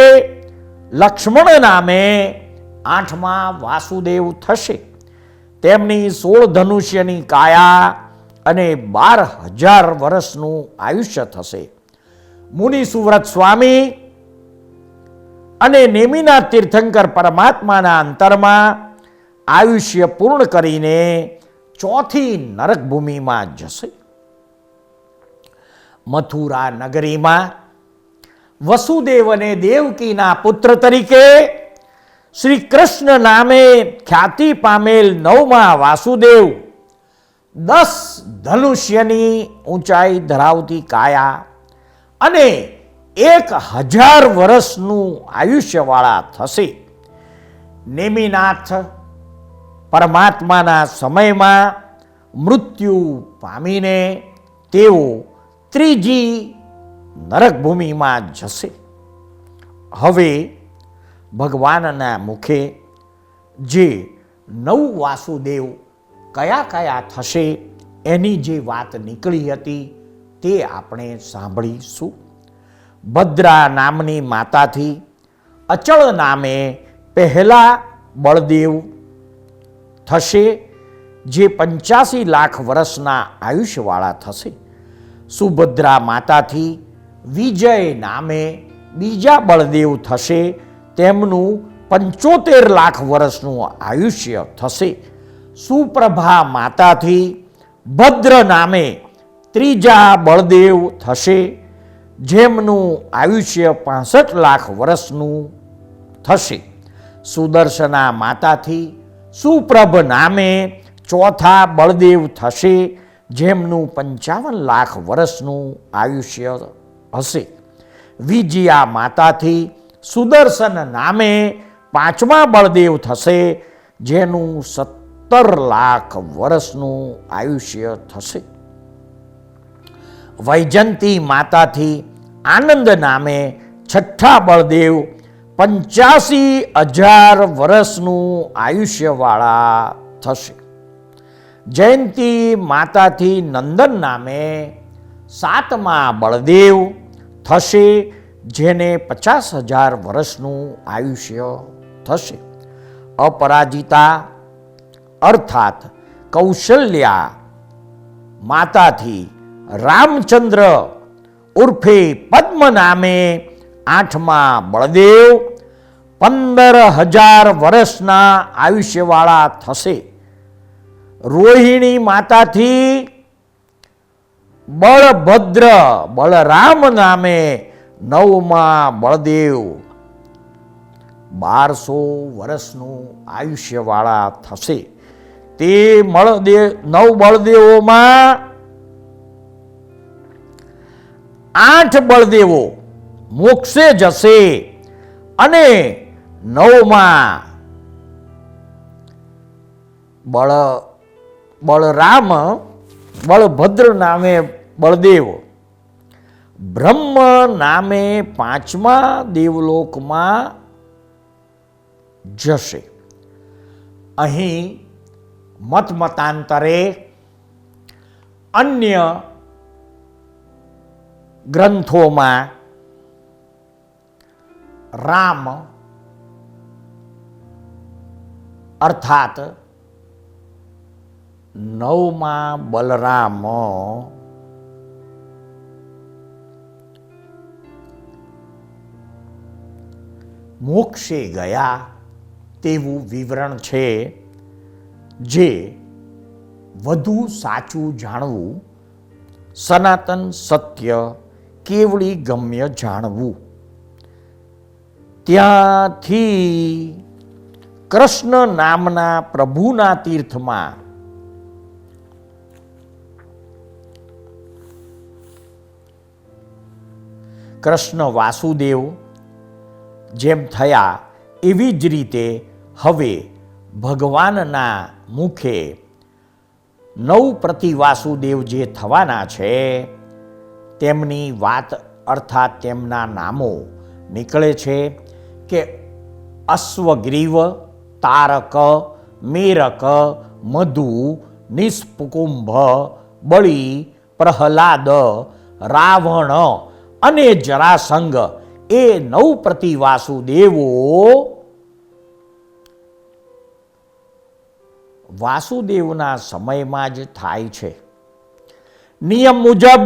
લક્ષ્મણ નામે 8મા વાસુદેવ થશે. તેમની 16 ધનુષ્યની કાયા અને 12,000 વર્ષનું આયુષ્ય થશે. મુનિ સુવ્રત સ્વામી અને નેમિનાથ તીર્થંકર પરમાત્માના અંતરમાં આયુષ્ય પૂર્ણ કરીને ચોથી નરકભૂમિમાં જશે. મથુરા નગરીમાં વસુદેવ અને દેવકીના પુત્ર તરીકે શ્રી કૃષ્ણ નામે ખ્યાતિ પામેલ 9મા વાસુદેવ 10 ધનુષ્યની ઊંચાઈ ધરાવતી કાયા અને 1,000 વર્ષનું આયુષ્યવાળા થશે. નેમિનાથ પરમાત્માના સમયમાં મૃત્યુ પામીને તેઓ ત્રીજી નરકભૂમિમાં જશે. હવે ભગવાનના મુખે જે 9 વાસુદેવ કયા કયા થશે એની જે વાત નીકળી હતી તે આપણે સાંભળીશું. ભદ્રા નામની માતાથી અચળ નામે પહેલા બળદેવ થશે, જે 85 લાખ વર્ષના આયુષ્યવાળા થશે. સુભદ્રા માતાથી વિજય નામે બીજા બળદેવ થશે, તેમનું 75 લાખ વર્ષનું આયુષ્ય થશે. સુપ્રભા માતાથી ભદ્ર નામે ત્રીજા બળદેવ થશે, જેમનું આયુષ્ય 65 લાખ વર્ષનું થશે. સુદર્શના માતાથી સુપ્રભ નામે ચોથા બળદેવ થશે, જેમનું 55 લાખ વર્ષનું આયુષ્ય હશે. વિજયા માતાથી સુદર્શન નામે 5મા બળદેવ થશે, જેનું 17 લાખ વર્ષનું આયુષ્ય થશે. વૈજંતી માતાથી આનંદ નામે છઠ્ઠા બળદેવ 85,000 વર્ષનું આયુષ્યવાળા થશે. જયંતી માતાથી નંદન નામે 7મા બળદેવ થશે, જેને 50,000 વર્ષનું આયુષ્ય થશે. અપરાજિતા અર્થાત કૌશલ્યા માતાથી રામચંદ્ર ઉર્ફે પદ્મ નામે 8મા બળદેવ 15,000 વર્ષના આયુષ્યવાળા થશે. રોહિણી માતાથી બળભદ્ર બલરામ નામે 9મા બળદેવ 1200 વર્ષનું આયુષ્યવાળા થશે. તે 9 બળદેવોમાં 8 બળદેવો મોક્ષે જશે અને 9મા બળરામ બળભદ્ર નામે બળદેવ બ્રહ્મ નામે 5મા દેવલોકમાં જશે. અહીં મતાંતરે અન્ય ગ્રંથોમાં રામ અર્થાત 9મા બલરામ મોક્ષે ગયા તેવું વિવરણ છે. જે વધુ સાચું જાણવું, સનાતન સત્ય કેવળી ગમ્ય જાણવું. ત્યાંથી કૃષ્ણ નામના પ્રભુના તીર્થમાં કૃષ્ણ વાસુદેવ જેમ થયા એવી જ રીતે હવે ભગવાનના મુખે 9 પ્રતિવાસુદેવ જે થવાના છે તેમની વાત અર્થાત તેમના નામો નીકળે છે કે અશ્વગ્રીવ, તારક, મેરક, મધુ, નિષ્કુંભ, બળી, પ્રહલાદ, રાવણ અને જરાસંઘ એ 9 પ્રતિવાસુદેવો વાસુદેવના સમયમાં જ થાય છે. નિયમ મુજબ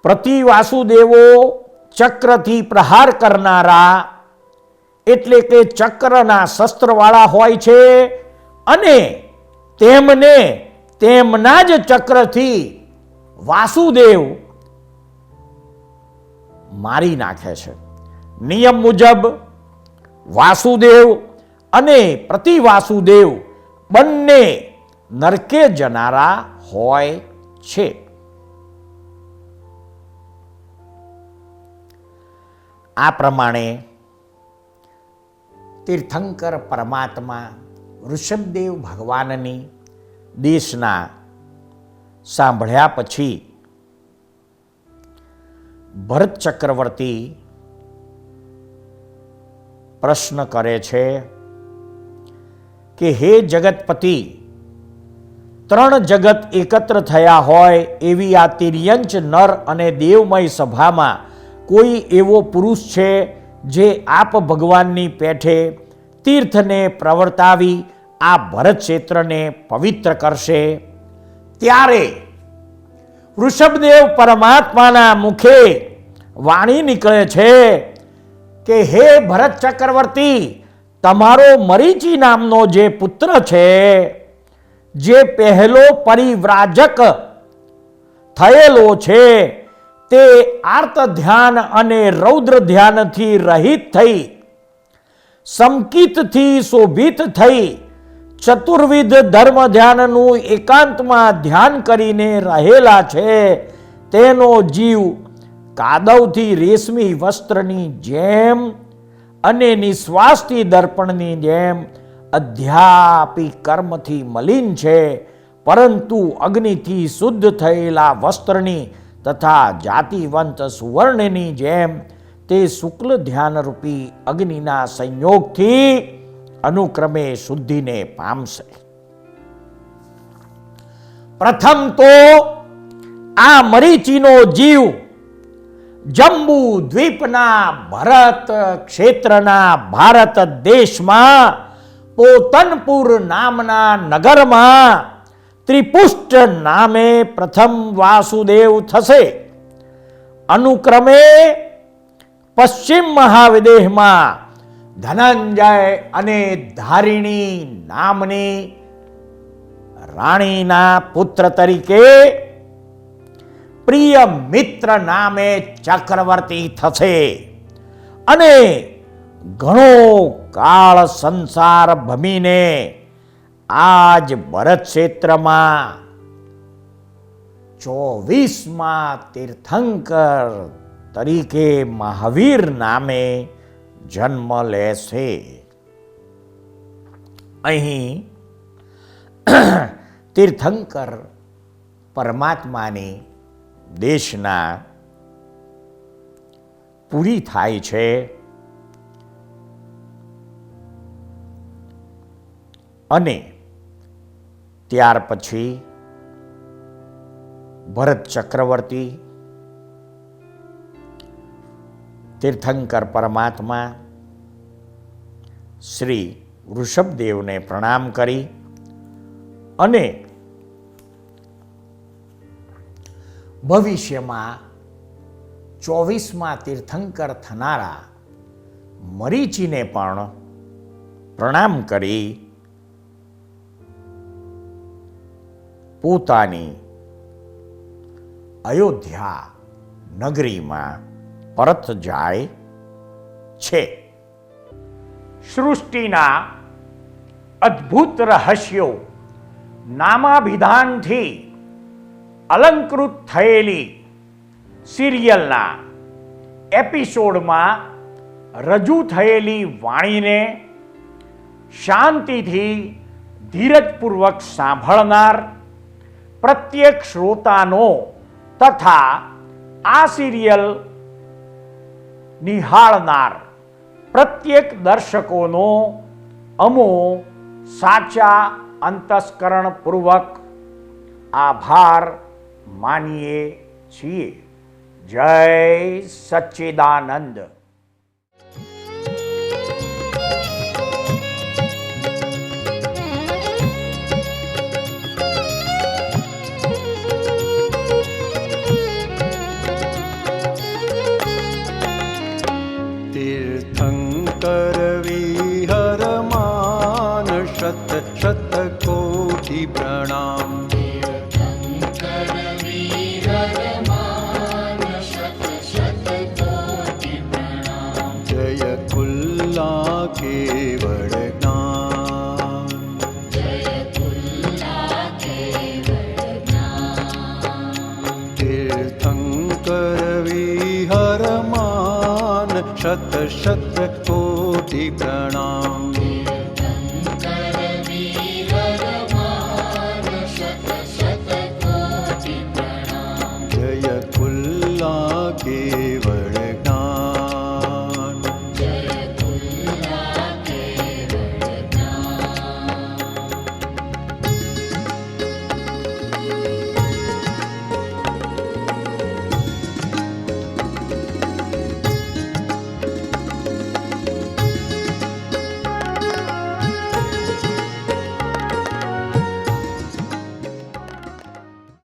પ્રતિવાસુદેવો ચક્રથી પ્રહાર કરનારા એટલે કે ચક્રના શસ્ત્રવાળા હોય છે અને તેમને તેમના જ ચક્રથી વાસુદેવ મારી નાખે છે. નિયમ મુજબ વાસુદેવ અને પ્રતિવાસુદેવ બંને નરકે જનારા હોય છે. આ પ્રમાણે તીર્થંકર પરમાત્મા ઋષભદેવ ભગવાનની દેશના સાંભળ્યા પછી ભરત ચક્રવર્તી પ્રશ્ન કરે છે કે હે જગતપતિ, 3 જગત એકત્ર થયા હોય એવી આ તિર્યંચ નર અને દેવમય સભામાં કોઈ એવો પુરુષ છે જે આપ ભગવાનની પેઠે તીર્થને પ્રવર્તાવી આ ભરત ક્ષેત્રને પવિત્ર કરશે? ત્યારે વૃષભદેવ પરમાત્માના મુખે વાણી નીકળે છે કે હે ભરત ચક્રવર્તી, તમારો મરીચી નામનો જે પુત્ર છે, જે પહેલો પરિવ્રાજક થયેલો છે, તે આર્ત ધ્યાન અને રૌદ્ર ધ્યાનથી રહિત થઈ સંકિતથી શોભિત થઈ ચતુર્વિધ ધર્મ ધ્યાનનું એકાંતમાં ધ્યાન કરીને રહેલા છે. તેનો જીવ કાદવથી રેશમી વસ્ત્રની જેમ અને નિશ્વાસથી દર્પણની જેમ અધ્યાપી કર્મથી મલિન છે, પરંતુ અગ્નિથી શુદ્ધ થયેલા વસ્ત્રની તથા જાતિવંત સુવર્ણની જેમ તે શુક્લ ધ્યાનરૂપી અગ્નિના સંયોગથી અનુક્રમે શુદ્ધિને પામશે. પ્રથમ તો આ મરીચીનો જીવ જંબુ દ્વીપના ભરત ક્ષેત્રના ભારત દેશમાં પોતનપુર નામના નગરમાં ત્રિપુષ્ટ નામે પ્રથમ વાસુદેવ થશે. અનુક્રમે પશ્ચિમ મહાવિદેહમાં ધનંજય અને ધારિણી નામની રાણીના પુત્ર તરીકે પ્રિય મિત્ર નામે ચક્રવર્તી થશે. અને ઘણો કાળ સંસાર ભમીને આજ ભરત ક્ષેત્રમાં 24મા તીર્થંકર તરીકે મહાવીર નામે જન્મ લેશે. અહીં તીર્થંકર પરમાત્માની દેશના પૂરી થાય છે. અને ત્યાર પછી ભરત ચક્રવર્તી તીર્થંકર પરમાત્મા શ્રી વૃષભદેવને પ્રણામ કરી અને ભવિષ્યમાં 24મા તીર્થંકર થનારા મરીચીને પણ પ્રણામ કરી પોતાની અયોધ્યા નગરીમાં પરત જાય છે. સૃષ્ટિના અદ્ભુત રહસ્યો નામાભિધાનથી અલંકૃત થયેલી સિરિયલના એપિસોડમાં રજૂ થયેલી વાણીને શાંતિથી ધીરજપૂર્વક સાંભળનાર પ્રત્યેક શ્રોતાનો તથા આ સિરિયલ નિહાળનાર પ્રત્યેક દર્શકોનો અમો સાચા અંતસ્કરણપૂર્વક આભાર માનીએ છીએ. જય સચ્ચિદાનંદ. तीर्थंकर विहरमान शत शत कोटि प्रणाम. जय कुल्ला केवल ज्ञान. तीर्थंकर विहरमान शत शत